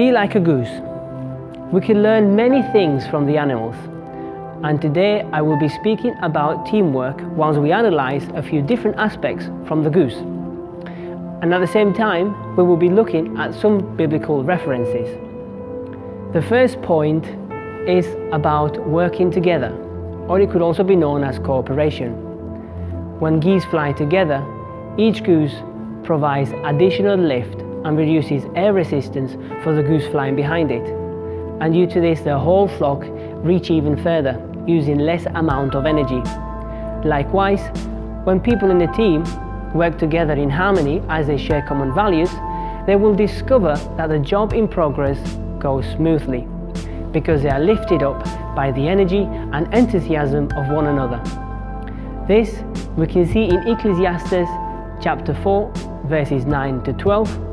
Be like a goose. We can learn many things from the animals, and today I will be speaking about teamwork whilst we analyse a few different aspects from the goose. And at the same time, we will be looking at some biblical references. The first point is about working together, or it could also be known as cooperation. When geese fly together, each goose provides additional lift and reduces air resistance for the goose flying behind it. And due to this, the whole flock reach even further, using less amount of energy. Likewise, when people in a team work together in harmony as they share common values, they will discover that the job in progress goes smoothly, because they are lifted up by the energy and enthusiasm of one another. This we can see in Ecclesiastes chapter 4, verses 9 to 12,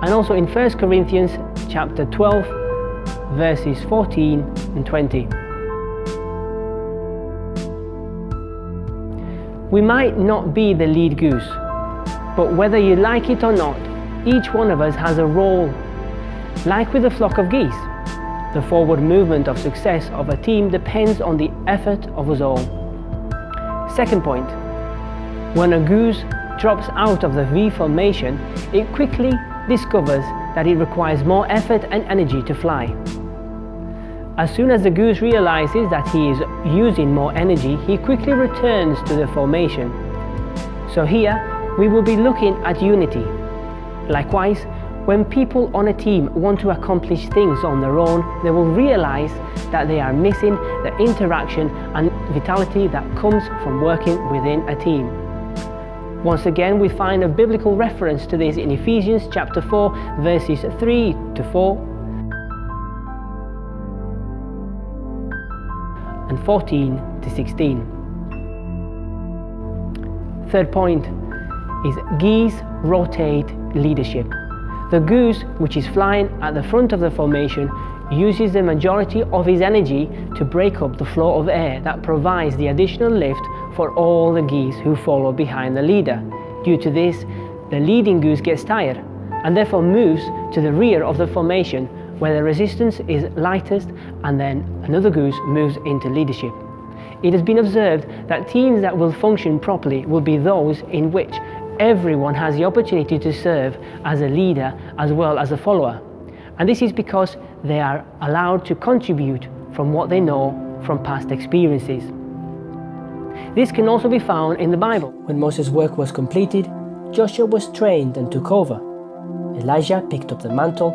and also in 1 Corinthians chapter 12, verses 14 and 20. We might not be the lead goose, but whether you like it or not, each one of us has a role. Like with a flock of geese, the forward movement of success of a team depends on the effort of us all. Second point, when a goose drops out of the V formation, it quickly discovers that it requires more effort and energy to fly. As soon as the goose realizes that he is using more energy, he quickly returns to the formation. So here we will be looking at unity. Likewise, when people on a team want to accomplish things on their own, they will realize that they are missing the interaction and vitality that comes from working within a team. Once again, we find a biblical reference to this in Ephesians chapter 4, verses 3 to 4 and 14 to 16. Third point is geese rotate leadership. The goose, which is flying at the front of the formation, uses the majority of his energy to break up the flow of air that provides the additional lift for all the geese who follow behind the leader. Due to this, the leading goose gets tired and therefore moves to the rear of the formation, where the resistance is lightest, and then another goose moves into leadership. It has been observed that teams that will function properly will be those in which everyone has the opportunity to serve as a leader as well as a follower. And this is because they are allowed to contribute from what they know from past experiences. This can also be found in the Bible. When Moses' work was completed, Joshua was trained and took over. Elijah picked up the mantle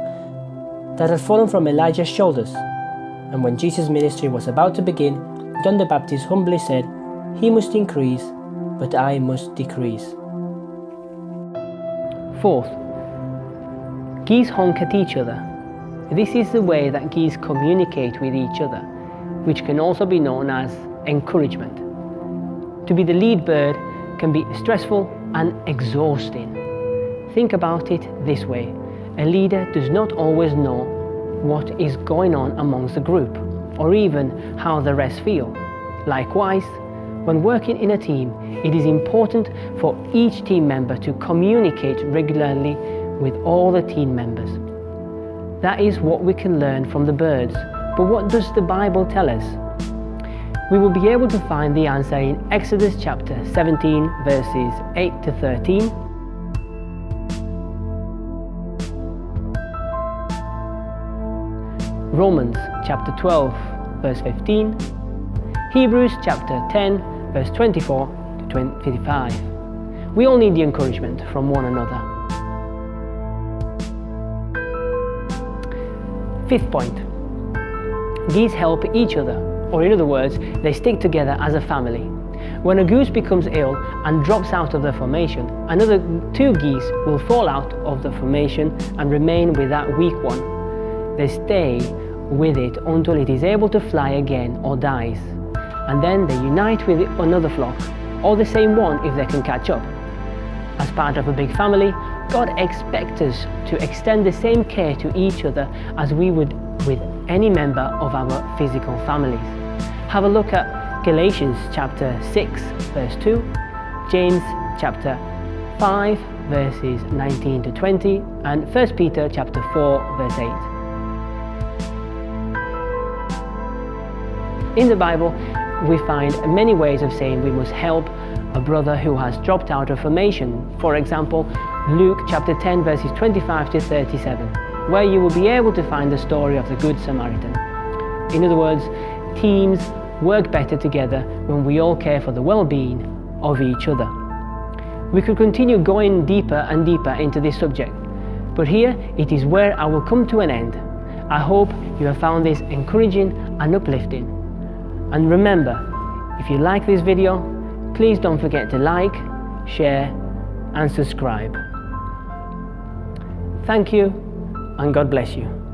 that had fallen from Elijah's shoulders. And when Jesus' ministry was about to begin, John the Baptist humbly said, "He must increase, but I must decrease." Fourth, geese honk at each other. This is the way that geese communicate with each other, which can also be known as encouragement. To be the lead bird can be stressful and exhausting. Think about it this way. A leader does not always know what is going on amongst the group, or even how the rest feel. Likewise, when working in a team, it is important for each team member to communicate regularly with all the team members. That is what we can learn from the birds. But what does the Bible tell us? We will be able to find the answer in Exodus chapter 17, verses 8 to 13, Romans chapter 12, verse 15, Hebrews chapter 10, verse 24 to 25. We all need the encouragement from one another. Fifth point, geese help each other, or in other words, they stick together as a family. When a goose becomes ill and drops out of the formation, another two geese will fall out of the formation and remain with that weak one. They stay with it until it is able to fly again or dies, and then they unite with another flock, or the same one if they can catch up. As part of a big family, God expects us to extend the same care to each other as we would with any member of our physical families. Have a look at Galatians chapter 6 verse 2, James chapter 5 verses 19 to 20, and 1 Peter chapter 4 verse 8. In the Bible, we find many ways of saying we must help a brother who has dropped out of formation. For example, Luke chapter 10 verses 25 to 37, where you will be able to find the story of the Good Samaritan. In other words, teams work better together when we all care for the well-being of each other. We could continue going deeper and deeper into this subject, but here it is where I will come to an end. I hope you have found this encouraging and uplifting. And remember, if you like this video, please don't forget to like, share and subscribe. Thank you, and God bless you.